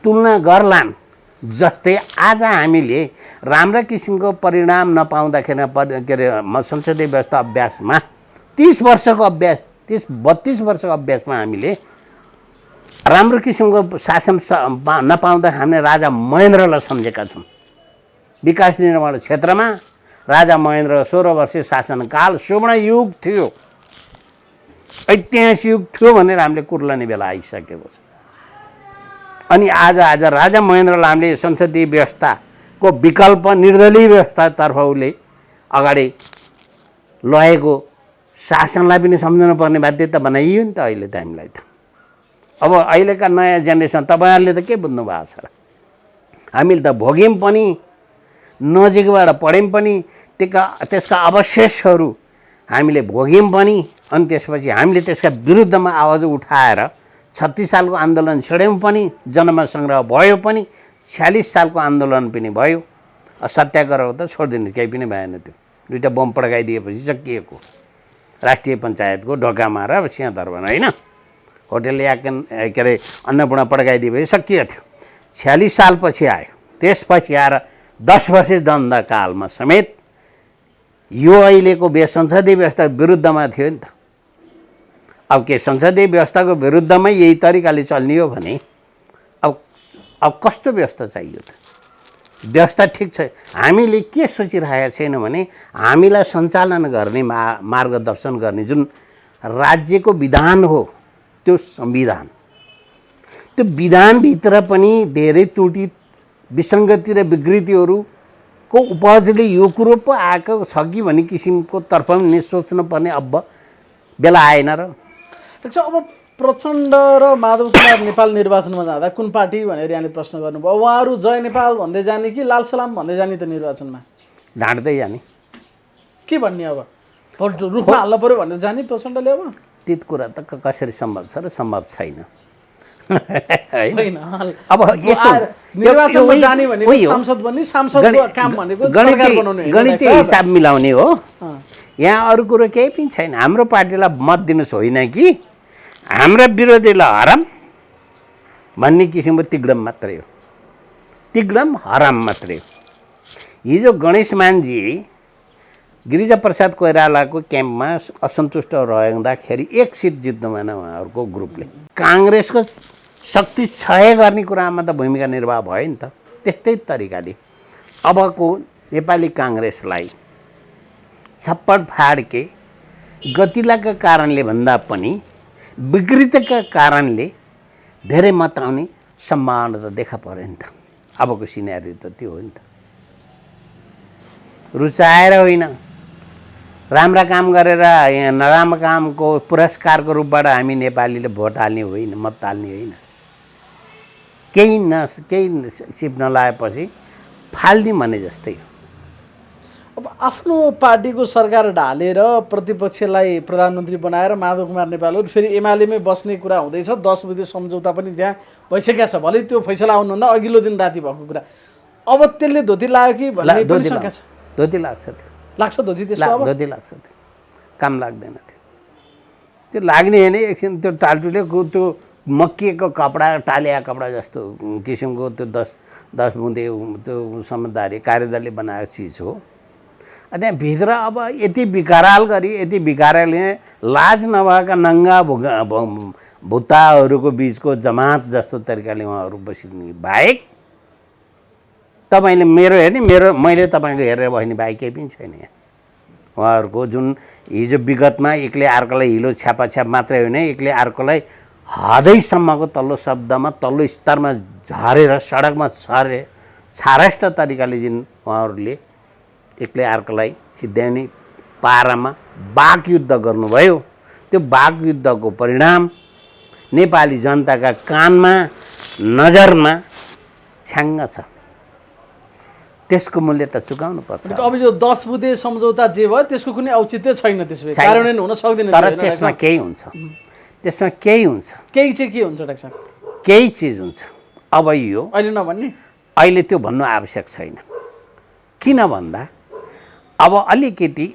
B: तुलना गर्लान्। जस्तै आज हामीले राम्रा किसिमको परिणाम नपाउँदाखेरि के अरे संसदीय व्यवस्था अभ्यासमा 30 वर्षको अभ्यास 32 वर्षको अभ्यासमा हामीले राम्रो किसिमको शासन नपाउँदा हामीले राजा महेन्द्रलाई सम्झेका छौँ। विकास निर्माण क्षेत्रमा राजा महेन्द्र 16 वर्षीय शासनकाल स्वर्ण युग थियो, ऐतिहासिक युग थियो भनेर हामीले कुर्लने बेला आइसकेको छ। अनि आज राजा महेन्द्रलाई हामीले संसदीय व्यवस्थाको विकल्प निर्दलीय व्यवस्थातर्फ उसले अगाडि लगेको शासनलाई पनि सम्झनु पर्ने बाध्यता बनाइयो नि त अहिले त हामीलाई त। अब अहिलेका नयाँ जेनेरेसन तपाईँहरूले त के बुझ्नु भएको छ र? हामीले त भोग्यौँ पनि, नजिकबाट पढ्यौँ पनि, त्यसका अवशेषहरू हामीले भोग्यौँ पनि। अनि त्यसपछि हामीले त्यसका विरुद्धमा आवाज उठाएर 36 सालको आन्दोलन छेड्यौँ पनि, जनमत सङ्ग्रह भयो पनि, 46 सालको आन्दोलन पनि भयो। सत्याग्रह त छोडिदिनु, केही पनि भएन। त्यो 2टा बम पड्काइदिएपछि सकिएको, राष्ट्रिय पञ्चायतको ढोकामा र सिंहदरबार होइन, होटल याकन के अरे अन्नपूर्ण पड्काइदिएपछि सकिएको थियो। 46 सालपछि आयो। त्यसपछि आएर 10 वर्ष द्वन्द्वकालमा समेत यो अहिलेको संसदीय व्यवस्था विरुद्धमा थियो नि त। अब के संसदीय व्यवस्थाको विरुद्धमै यही तरिकाले चल्ने हो भने अब कस्तो व्यवस्था चाहियो त? व्यवस्था ठिक छ, हामीले के सोचिरहेका छैनौँ भने हामीलाई सञ्चालन गर्ने मार्गदर्शन गर्ने जुन राज्यको विधान हो, त्यो संविधान, त्यो विधानभित्र पनि धेरै त्रुटि विसङ्गति र विकृतिहरूको उपजले यो कुरो पो आएको छ कि भन्ने किसिमको तर्फ पनि सोच्नुपर्ने अब बेला आएन र?
A: अब प्रचण्ड र माधव कुमार नेपाल निर्वाचनमा जाँदा कुन पार्टी भनेर यहाँले प्रश्न गर्नुभयो। उहाँहरू जय नेपाल भन्दै जाने कि लाल सलाम भन्दै जाने त निर्वाचनमा?
B: ढाँट्दै जाने।
A: के भन्ने अब? रुखमा हाल्नु पऱ्यो भनेर जाने प्रचण्डले? अब
B: त्यो कुरा त कसरी सम्भव छ र सम्भव छैन।
A: होइन,
B: अब यसो
A: निर्वाचनमा जाने भनेको सांसद बन्ने, सांसदको काम भनेको सरकार बनाउने,
B: गणितीय हिसाब मिलाउने हो। यहाँ अरू कुरो केही पनि छैन। हाम्रो पार्टीलाई मत दिनुहोस् होइन कि हाम्रा विरोधीलाई हराम भन्ने किसिमको तिग्डम मात्रै हो, तिग्डम हराम मात्रै हो। हिजो गणेश मानजी गिरिजाप्रसाद कोइरालाको क्याम्पमा असन्तुष्ट रहँदाखेरि 1 सिट जित्नु भएन उहाँहरूको ग्रुपले। काङ्ग्रेसको शक्ति क्षय गर्ने कुरामा त भूमिका निर्वाह भयो नि त। त्यस्तै तरिकाले अबको नेपाली काङ्ग्रेसलाई छप्पड फाडके गतिलाका कारणले भन्दा पनि विकृतिका कारणले धेरै मत आउने सम्भावना त देखा पर्यो नि त। अबको सिनेरियो त त्यो हो नि त। रुचाएर होइन, राम्रा काम गरेर नराम्रो कामको पुरस्कारको रूपबाट हामी नेपालीले भोट हाल्ने होइन, मत हाल्ने होइन। केही सिप नलाएपछि फाल्दिउँ भने जस्तै हो।
A: अब आफ्नो पार्टीको सरकार ढालेर प्रतिपक्षलाई प्रधानमन्त्री बनाएर माधव कुमार नेपालहरू फेरि एमालेमै बस्ने कुरा हुँदैछ। 10 बुँदे सम्झौता पनि त्यहाँ भइसकेको छ। भले त्यो फैसला आउनुभन्दा अघिल्लो दिन राति भएको कुरा। अब त्यसले धोती लाग्यो कि भन्ने पनि शङ्का छ।
B: धोती लाग्छ त्यो,
A: लाग्छ धोती त्यसको अब
B: धोती लाग्छ त्यो, काम लाग्दैन त्यो। त्यो लाग्ने होइन, एकछिन त्यो टाल्टुले त्यो मक्किएको कपडा, टालिया कपडा जस्तो किसिमको त्यो 10 बुँदे त्यो समझदारी कार्यदलले बनाएको चिज हो। त्यहाँ भित्र अब यति विकराल गरी, यति विकरालले लाज नभएका नङ्गा भुत्ताहरूको बिचको जमात जस्तो तरिकाले उहाँहरू बसिने बाहेक तपाईँले मेरो हेर्ने, मैले तपाईँको हेरेर बस्ने बाहेक केही पनि छैन यहाँ। उहाँहरूको जुन हिजो विगतमा एक्लै अर्कोलाई हिलो छ्यापाछ्याप मात्रै होइन, एक्लै अर्कोलाई हदैसम्मको तल्लो शब्दमा तल्लो स्तरमा झरेर सडकमा छारेष्ट तरिकाले जुन उहाँहरूले एक्लै अर्कोलाई सिद्ध्याउने पारामा वाकयुद्ध गर्नुभयो, त्यो वाकयुद्धको परिणाम नेपाली जनताका कानमा नजरमा छ्याङ्ग छ। त्यसको मूल्य त चुकाउनु पर्छ।
A: अब यो 10 बुँदे सम्झौता जे भयो त्यसको कुनै औचित्य छैन, त्यसै कार्यान्वयन हुन सक्दैन।
B: तर त्यसमा केही हुन्छ, त्यसमा केही हुन्छ।
A: केही चाहिँ के हुन्छ डाक्टर साहब?
B: केही चिज हुन्छ। अब यो
A: अहिले नभन्ने,
B: अहिले त्यो भन्नु आवश्यक छैन। किन भन्दा अब अलिकति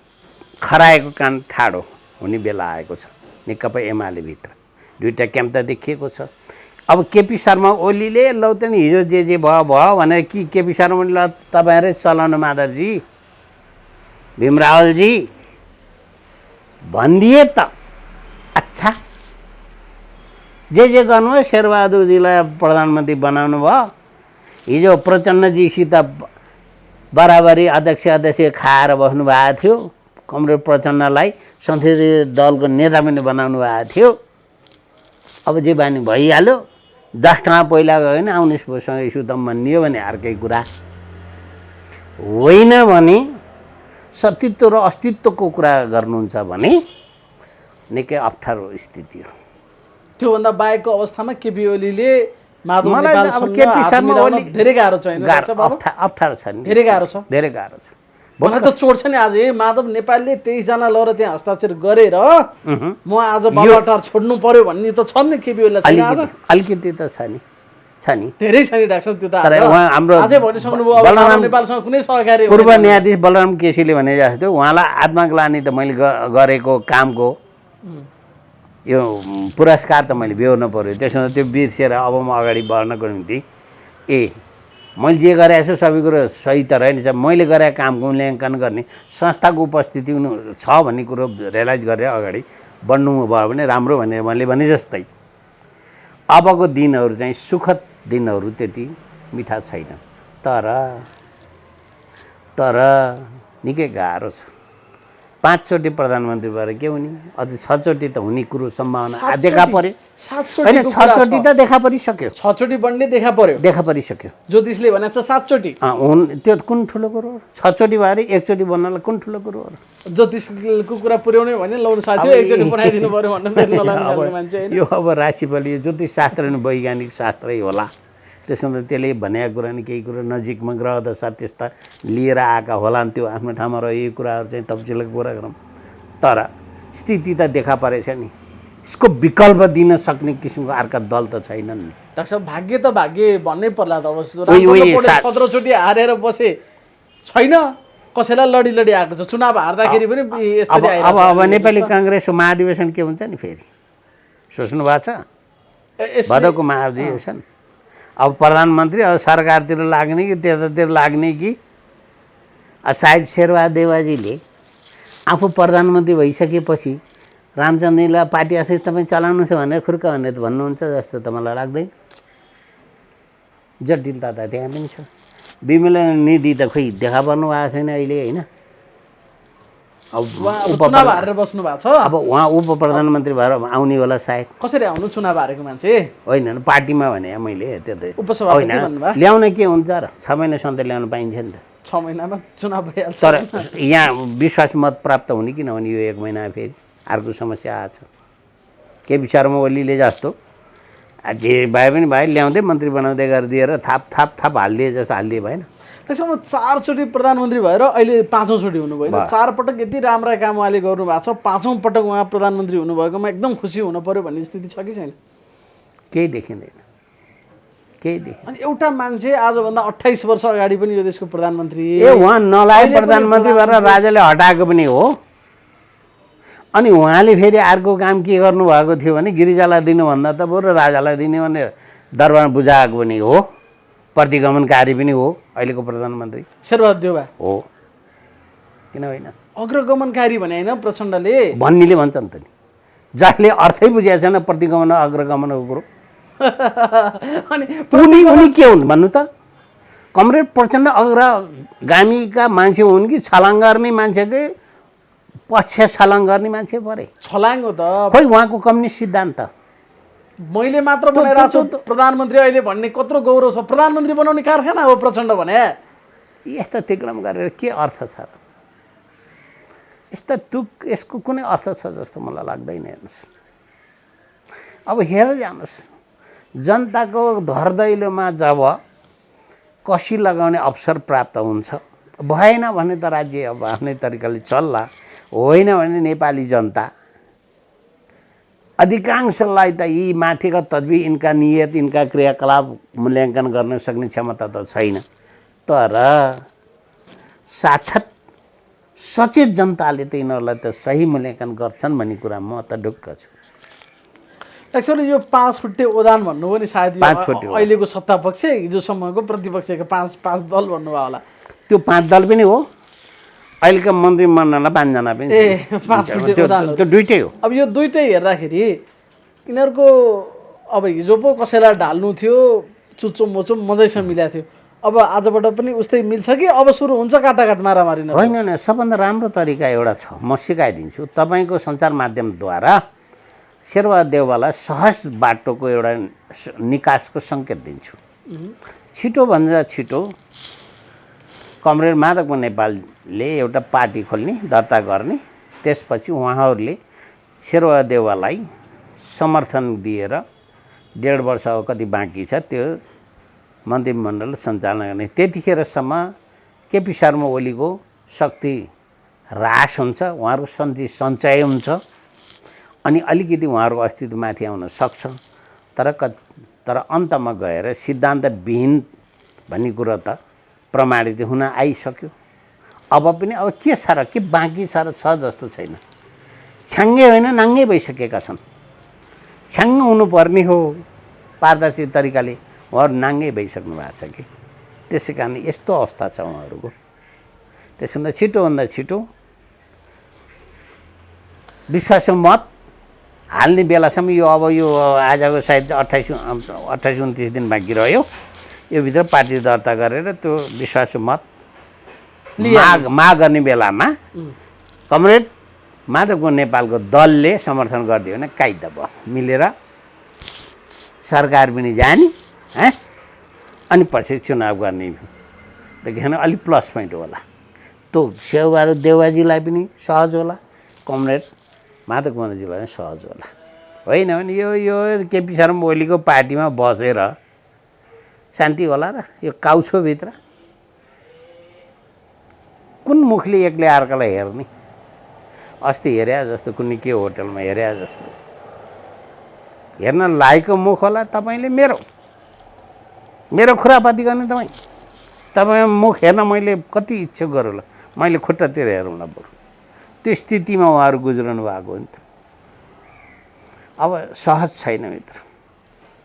B: खराएको कान ठाडो हुने बेला आएको छ नेकपा एमाले भित्र। दुईवटा क्याम्प त देखिएको छ। अब केपी शर्मा ओलीले लौ त नि हिजो जे भयो भनेर कि केपी शर्मा ओली ल तपाईँहरू चलाउनु माधवजी, भीमरावलजी भनिदिए त अच्छा। जे गर्नुभयो शेरबहादुरजीलाई प्रधानमन्त्री बनाउनु भयो। हिजो प्रचण्डजीसित बराबरी अध्यक्ष खाएर बस्नु भएको थियो। कमरेड प्रचण्डलाई संसदीय दलको नेता पनि बनाउनु भएको थियो। अब जे बानी भइहाल्यो। 10 टका पहिला गयो भने 19 वर्षसँग यसो त मानियो भने अर्कै कुरा होइन। भने सतीत्व र अस्तित्वको कुरा गर्नुहुन्छ भने निकै अप्ठ्यारो स्थिति हो।
A: त्योभन्दा बाहेकको अवस्थामा केपी ओलीले माधव
B: मलाई अब
A: नेपालसँग
B: केपी
A: हात
B: शर्मा
A: मिलाउन
B: ओली
A: धेरै गाह्रो छ हैन डाक्टर बाबु?
B: अप्ठ्यारो छ नि,
A: धेरै गाह्रो छ,
B: धेरै गाह्रो छ।
A: मलाई त चोट छ नि। आज माधव नेपालले 23 जना लगेर त्यहाँ हस्ताक्षर गरेर म आज बालुवाटार छोड्नु पर्यो भन्ने त छ नि केपी ओलीलाई छैन आज?
B: अलिकति त छ नि, छ नि,
A: धेरै छ नि डाक्टर त्यो त।
B: तर उहाँ हाम्रो
A: अझै भनिसक्नु भयो अब माधव नेपालसँग कुनै सहकारी
B: पूर्व न्यायाधीश बलराम केसीले भने जस्तो उहाँलाई आत्मग्लानि त मैले गरेको कामको यो पुरस्कार त मैले बेहोर्नु पऱ्यो। त्यसमा त्यो बिर्सेर अब म अगाडि बढ्नको निम्ति मैले जे गरेको छु सबै कुरो सही त रहेन। मैले गरेको कामको मूल्याङ्कन गर्ने संस्थाको उपस्थिति छ भन्ने कुरो रियलाइज गरेर अगाडि बढ्नु भयो भने राम्रो भनेर मैले भने जस्तै अबको दिनहरू चाहिँ सुखद दिनहरू त्यति मिठा छैन। तर निकै गाह्रो छ। 5 चोटि प्रधानमन्त्री भएर के हुने? अझ 6 चोटि त हुने कुरो सम्भावना देखा पर्यो।
A: 7
B: होइन, 6 चोटि त देखा परिसक्यो।
A: 6 चोटि बन्ने देखा पर्यो,
B: देखा परिसक्यो।
A: ज्योतिषले भने छ 7 चोटि।
B: त्यो कुन ठुलो कुरो हो? 6 चोटि भएर 1 चोटि बन्नलाई कुन ठुलो कुरो हो?
A: ज्योतिषको कुरा पुर्याउने भने लाउनु साथी 1 चोटि पठाइदिनु पर्यो भन्ने नलाग्ने मान्छे हैन।
B: यो अब राशिफल, यो ज्योतिष शास्त्र नि वैज्ञानिक शास्त्रै होला। त्यसमा त्यसले भनेको कुरा नि केही कुरा नजिकमा ग्रह दशा त्यस्ता लिएर आएका होला नि। त्यो आफ्नो ठाउँमा रह्यो कुराहरू चाहिँ तफसिलको कुरा गरौँ। तर स्थिति त देखा परेछ नि। यसको विकल्प दिन सक्ने किसिमको अर्का दल त छैनन् नि।
A: डाक्टर साहब भाग्य त भाग्य भन्नै पर्ला त। अब 17 चोटि हारेर बसे छैन, कसैलाई लडी आएको छ। चुनाव हार्दाखेरि पनि यस्तै आइरहेको छ।
B: अब नेपाली काङ्ग्रेसको महाधिवेशन के हुन्छ नि फेरि सोच्नु भएको छ? भदौको महाधिवेशन। अब प्रधानमन्त्री अब सरकारतिर लाग्ने कि त्यतातिर लाग्ने कि सायद शेरबहादुर देवाजीले आफू प्रधानमन्त्री भइसकेपछि रामचन्द्रलाई पार्टी आफै तपाईँ चलाउनु छ भनेर खुर्क भनेर भन्नुहुन्छ जस्तो त मलाई लाग्दैन। जटिलता त त्यहाँ पनि छ। विमलन निधि त खोइ देखा पर्नु भएको छैन अहिले होइन। अब
A: चुनाव हारेर बस्नु भएको छ।
B: अब उहाँ उप प्रधानमन्त्री भएर आउने होला सायद।
A: कसरी आउनु चुनाव हारेको मान्छे?
B: होइन पार्टीमा भने मैले त्यतै
A: उपसभापति भन्नुभयो।
B: ल्याउन के हुन्छ र? 6 महिनासम्म त ल्याउन पाइन्छ नि त।
A: 6 महिनामा चुनाव भइहाल्छ।
B: तर यहाँ विश्वास मत प्राप्त हुने कि नहुने यो 1 महिना फेरि अर्को समस्या आएको छ। केपी शर्मा ओलीले जस्तो जे भए पनि भयो ल्याउँदै मन्त्री बनाउँदै गरिदिएर थाप हालिदिए जस्तो हालिदिए भएन।
A: त्यसमा 4 चोटि प्रधानमन्त्री भएर अहिले 5औं चोटि हुनुभयो होइन 4 पटक यति राम्रा काम उहाँले गर्नु भएको छ 5औं पटक उहाँ प्रधानमन्त्री हुनुभएकोमा एकदम खुसी हुनु पर्यो भन्ने स्थिति छ कि छैन
B: केही देखिँदैन केही देखिँदैन
A: अनि एउटा मान्छे आजभन्दा 28 वर्ष अगाडि पनि यो देशको प्रधानमन्त्री
B: उहाँ नलायक प्रधानमन्त्री भएर राजाले हटाएको पनि हो अनि उहाँले फेरि अर्को काम के गर्नुभएको थियो भने गिरिजालाई दिनुभन्दा त बरु राजालाई दिने भने दरबार बुझाएको पनि हो प्रतिगमनकारी पनि हो अहिलेको प्रधानमन्त्री
A: शेरबहादुर देउवा
B: हो किन होइन
A: अग्रगमनकारी भने होइन प्रचण्डले
B: भन्नेले भन्छन् त नि जसले अर्थै बुझेको छैन प्रतिगमन अग्रगमनको कुरो
A: अनि
B: उनी के हुन् भन्नु त कमरेड प्रचण्ड अग्रगामीका मान्छे हुन् कि छलाङ गर्ने मान्छेकै पक्ष छलाङ गर्ने मान्छे परे
A: छलाङ हो त
B: खोइ उहाँको कम्युनिस्ट सिद्धान्त
A: मैले मात्र बनाइरहेको छु प्रधानमन्त्री अहिले भन्ने कत्रो गौरव छ प्रधानमन्त्री बनाउने कारखाना हो प्रचण्ड भने
B: यस्ता तिक्लम गरेर के अर्थ छ र यसको कुनै अर्थ छ जस्तो मलाई लाग्दैन हेर्नुहोस् अब हेरेर जानुहोस् जनताको धरदैलोमा जब कसी लगाउने अवसर प्राप्त हुन्छ भएन भने त राज्य अब आफ्नै तरिकाले चल्ला होइन भने नेपाली जनता अधिकांशलाई त यी माथिका तदबिर यिनका नियत यिनका क्रियाकलाप मूल्याङ्कन गर्न सक्ने क्षमता त छैन तर साक्षात् सचेत जनताले त यिनीहरूलाई त सही मूल्याङ्कन गर्छन् भन्ने कुरा म त ढुक्क छु
A: एक्चुअली यो 5 फुटे ओदान भन्नुभयो नि सायद यो
B: 5 फुटे
A: अहिलेको सत्ता पक्ष हिजोसम्मको प्रतिपक्षका 5 दल भन्नुभयो होला
B: त्यो 5 दल पनि हो अहिलेको मन्त्रीमण्डलमा 5 जना पनि
A: ए 5 फुटे ओदान
B: त्यो दुईटै हो
A: अब यो दुईटै हेर्दाखेरि यिनीहरूको अब हिजो पो कसैलाई ढाल्नु थियो चुच्चो मोचो मजैसँग मिलाएको थियो अब आजबाट पनि उस्तै मिल्छ कि अब सुरु हुन्छ काटाकाट मारामारी
B: होइन होइन सबभन्दा राम्रो तरिका एउटा छ म सिकाइदिन्छु तपाईँको सञ्चार माध्यमद्वारा शेरबहादुर देउवालाई सहज बाटोको एउटा निकासको सङ्केत दिन्छु छिटोभन्दा छिटो कमरेड माधव नेपालले एउटा पार्टी खोल्ने दर्ता गर्ने त्यसपछि उहाँहरूले शेरबहादुर देउवालाई समर्थन दिएर 1.5 वर्ष अब कति बाँकी छ त्यो मन्त्रीमण्डल सञ्चालन गर्ने त्यतिखेरसम्म केपी शर्मा ओलीको शक्ति ह्रास हुन्छ उहाँहरूको शक्ति सञ्चय हुन्छ अनि अलिकति उहाँहरूको अस्तित्व माथि आउन सक्छ तर अन्तमा गएर सिद्धान्तविहीन भन्ने कुरो त प्रमाणित हुन आइसक्यो अब पनि अब के छ र के बाँकी छ र छ जस्तो छैन छ्याङ्गे होइन नाङ्गे भइसकेका छन् छ्याङ्ग हुनुपर्ने हो पारदर्शी तरिकाले उहाँहरू नाङ्गे भइसक्नु भएको छ कि त्यसै कारण यस्तो अवस्था छ उहाँहरूको त्यसभन्दा छिटोभन्दा छिटो विश्वासको मत हाल्ने बेलासम्म यो अब यो आजको सायद 28-29 दिन बाँकी रह्यो यो भित्र पार्टी दर्ता गरेर त्यो विश्वासको मत माग गर्ने बेलामा कमरेड माधव नेपालको दलले समर्थन गरिदियो भने कायदा भयो मिलेर सरकार पनि जाने अनि पछि चुनाव गर्ने देखिएन अलिक प्लस पोइन्ट होला त्यो शेरबहादुर देउवाजीलाई पनि सहज होला कमरेड माधव कुमारजीलाई पनि सहज होला होइन भने यो केपी शर्मा ओलीको पार्टीमा बसेर शान्ति होला र यो काउछोभित्र कुन मुखले एकले अर्कालाई हेर्ने अस्ति हेरे जस्तो कुनै के होटलमा हेरे जस्तो हेर्न लायकको मुख होला तपाईँले मेरो खुरापाती गर्ने तपाईँ मुख हेर्न मैले कति इच्छुक गरौँ होला मैले खुट्टातिर हेरौँला बरु त्यो स्थितिमा उहाँहरू गुज्रनु भएको हो नि त अब सहज छैन मित्र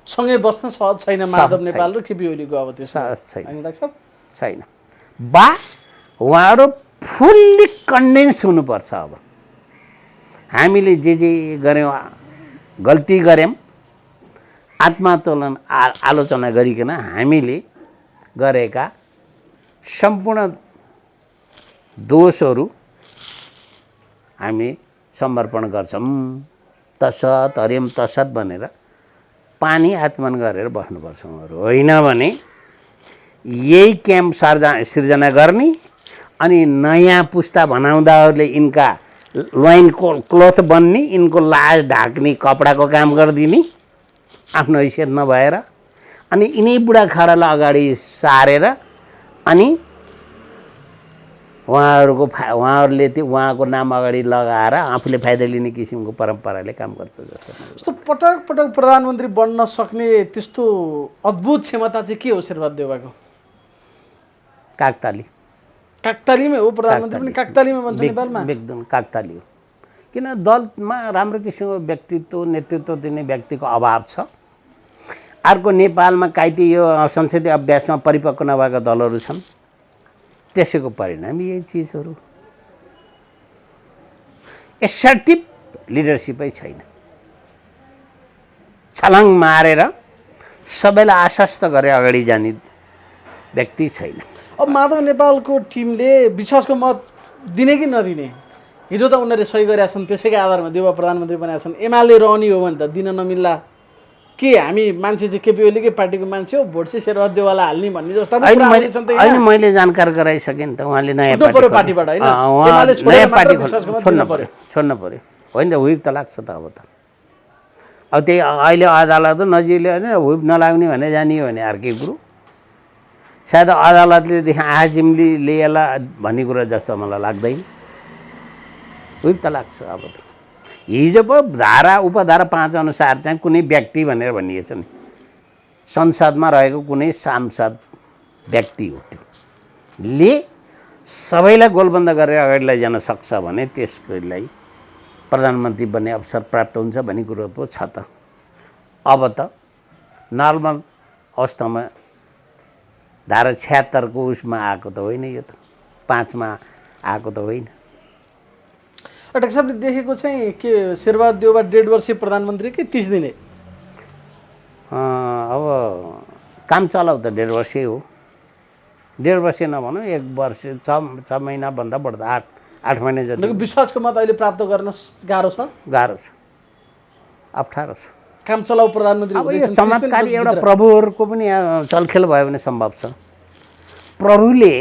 A: सँगै बस्न सहज छैन माधव नेपाल र केपी ओलीको अब त्यो
B: सहज छैन
A: छैन
B: बा उहाँहरू फुल्ली कन्डेन्स हुनुपर्छ अब हामीले जे गऱ्यौँ गल्ती गऱ्यौँ आत्मतोलन आलोचना गरिकन हामीले गरेका सम्पूर्ण दोषहरू हामी समर्पण गर्छौँ तसत हरिम तसत भनेर पानी आत्मन गरेर बस्नुपर्छ उहाँहरू होइन भने यही क्याम्प सिर्जना गर्ने अनि नयाँ पुस्ता भनाउँदाहरूले यिनका लोइन क्लोथ बन्ने यिनको लाज ढाक्ने कपडाको काम गरिदिने आफ्नो हैसियत नभएर अनि यिनै बुढाखाडालाई अगाडि सारेर अनि उहाँहरूले त्यो उहाँको नाम अगाडि लगाएर आफूले फाइदा लिने किसिमको परम्पराले काम गर्छ जस्तो मलाई
A: जस्तो पटक पटक प्रधानमन्त्री बन्न सक्ने त्यस्तो अद्भुत क्षमता चाहिँ के हो शेरबहादुर देउवाको?
B: काकताली
A: काकतालीमै हो प्रधानमन्त्री पनि काकतालीमै भन्छ नेपालमा?
B: एकदम काकताली हो। किन दलमा राम्रो किसिमको व्यक्तित्व नेतृत्व दिने व्यक्तिको अभाव छ। अर्को नेपालमा काहीँति यो संसदीय अभ्यासमा परिपक्व नभएका दलहरू छन्, त्यसैको परिणाम यही चिजहरू। एसर्टिभ लिडरसिपै छैन, छलाङ मारेर सबैलाई आश्वस्त गरे अगाडि जाने व्यक्ति छैन।
A: अब माधव नेपालको टिमले विश्वासको मत दिने कि नदिने? हिजो त उनीहरूले सही गरेका छन्, त्यसैको आधारमा देउवा प्रधानमन्त्री बनाएका छन्। एमाले रहने हो भने त दिन नमिल्ला के? हामी मान्छे चाहिँ केपी ओलीकै पार्टीको मान्छे हो, भोट चाहिँ शेरबहादुर देउवालाई हाल्ने भन्ने जस्ता
B: अहिले मैले जानकार गराइसकेँ नि त। उहाँले नयाँ
A: पार्टीबाट होइन,
B: नयाँ पार्टी छोड्नु पर्यो होइन त। व्हिप त लाग्छ त अब त्यही अहिले अदालत नजिकले होइन व्हिप नलाग्ने भने जाने हो भने अर्कै कुरो। सायद अदालतले आजिमले लिएला भन्ने कुरा जस्तो मलाई लाग्दैन। व्हिप त लाग्छ अब त। हिजो पो धारा उपधारा 5 अनुसार चाहिँ कुनै व्यक्ति भनेर भनिएछ नि, संसदमा रहेको कुनै सांसद व्यक्ति हो, त्योले सबैलाई गोलबन्द गरेर अगाडि लैजान सक्छ भने त्यसलाई प्रधानमन्त्री बन्ने अवसर प्राप्त हुन्छ भन्ने कुरो पो छ त। अब त नर्मल अवस्थामा धारा 76 को उसमा आएको त होइन, यो त 5 मा आएको त होइन।
A: डाक्टर साहबले देखेको चाहिँ के शेरबहादुर देउवा 1.5 वर्षीय प्रधानमन्त्री कि 30 दिने?
B: अब काम चलाउ त 1.5 वर्षै हो। 1.5 वर्ष नभनौँ, 1 वर्ष 6 महिनाभन्दा बढ्दा 8 महिना जति।
A: विश्वासको मत अहिले प्राप्त गर्न गाह्रो छ,
B: गाह्रो छ, अप्ठ्यारो छ।
A: काम चलाउ प्रधानमन्त्री
B: अब यो चमत्कारी एउटा प्रभुहरूको पनि चलखेल भयो भने सम्भव छ। प्रभुले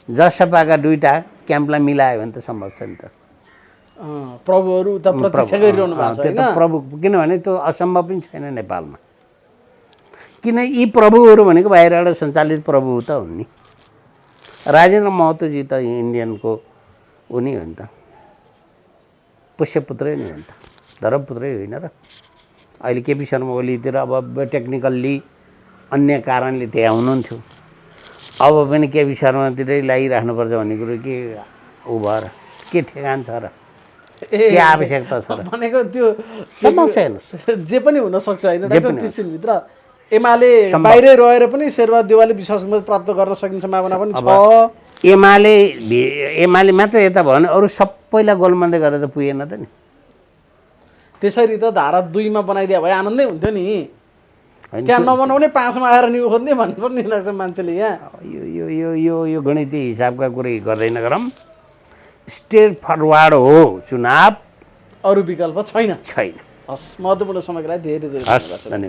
B: जसपाका 2टा क्याम्पलाई मिलायो भने त सम्भव छ नि त।
A: प्रभुहरू त प्रतीक्षा गरिरहनु भएको छ
B: त्यो त प्रभु, किनभने त्यो असम्भव पनि छैन नेपालमा। किन यी प्रभुहरू भनेको बाहिरबाट सञ्चालित प्रभु त हुन् नि। राजेन्द्र महतोजी त इन्डियनको उनी हो नि त, पुष्यपुत्रै नि हो नि त, धर्मपुत्रै होइन र। अहिले केपी शर्मा ओलीतिर अब टेक्निकल्ली अन्य कारणले त्यहाँ हुनुहुन्थ्यो, अब पनि केपी शर्मातिरै लागिराख्नुपर्छ भन्ने कुरो के ऊ भएर के ठेगान छ र? के आवश्यकता छ र?
A: भनेको त्यो
B: सम्भव छैन।
A: जे पनि हुनसक्छ होइन? 30 दिनभित्र एमाले बाहिरै रहेर पनि शेरबहादुर देउवाले विश्वासको मत प्राप्त गर्न सक्ने सम्भावना पनि छ।
B: एमाले मात्र यता भयो भने अरू सबैलाई गोलबन्दै गरेर त पुगेन त नि।
A: त्यसरी त धारा 2 मा बनाइदिया भए आनन्दै हुन्थ्यो नि। त्यहाँ नबनाउने 5 मा आएर न्यु खोज्ने भन्छन् नि लाग्छ मान्छेले। यहाँ
B: यो यो यो यो गणितीय हिसाबका कुरै गर्दैन गरौँ। स्ट्रेट फरवार्ड हो चुनाव,
A: अरू विकल्प छैन।
B: छैन।
A: हस्, महत्त्वपूर्ण समयको लागि धेरै धेरै धन्यवाद।